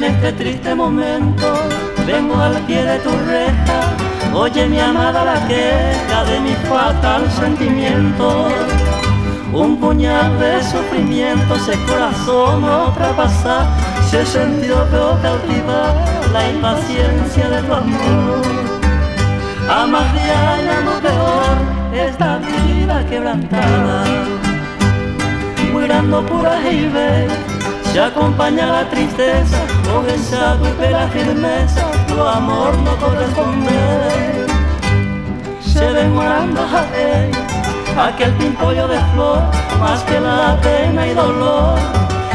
en este triste momento vengo al pie de tu reja. Oye mi amada la queja de mi fatal sentimiento. Un puñal de sufrimiento, ese corazón no traspasa. Si he sentido veo cautivar la impaciencia de tu amor. A más día llamo peor esta vida quebrantada. Mirando pura y bella se acompaña la tristeza, con esa la firmeza, tu amor no corresponde. Se demorando a ella, aquel pimpollo de flor, más que la pena y dolor,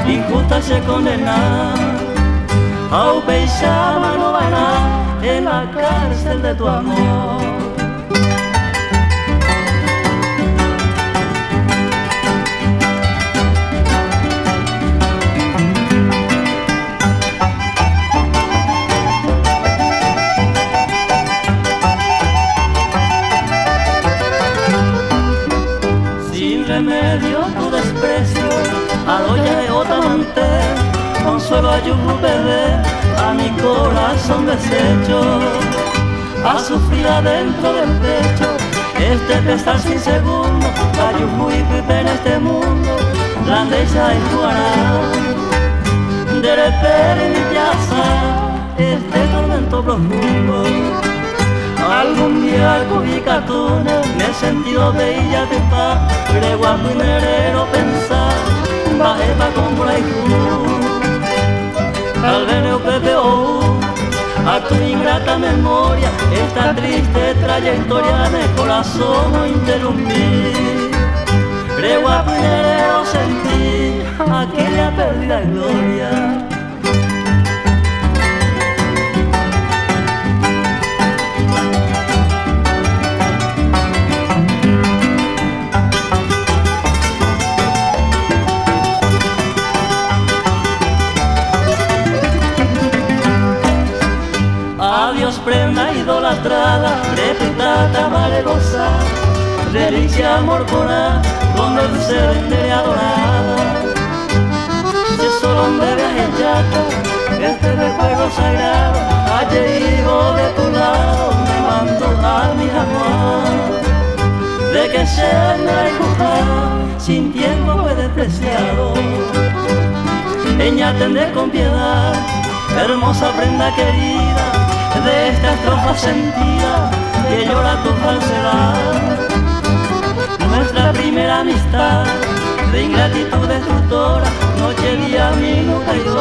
injusta se condena. A un paisano no van en la cárcel de tu amor. Remedio tu desprecio, adoya de otra amante, consuelo ayúdame a mi corazón deshecho, a sufrir adentro del pecho este pesar sin segundo, ayudo y pipe en este mundo, grandeza y jugará, de repente mi casa, este tormento profundo. Algún día cogí cartones, me he sentido bella de paz, pero a primerero pensar, bajé pa' comprar y al ver el PPO, a tu ingrata memoria, esta triste trayectoria de corazón no interrumpí. Pero a primerero sentí aquella pérdida de gloria. Adiós prenda idolatrada, reputata valerosa, reliquia amor pura, con el ser de adorada. Si solo me viaje yaca, este recuerdo sagrado, ayer hijo de tu lado, me mando a mi amor. De que se me ha empujado, sin tiempo fue despreciado. Ella atende con piedad, hermosa prenda querida, de esta estrofa sentida que llora tu falsedad. Nuestra primera amistad de ingratitud destructora, noche, día, minuto y hora.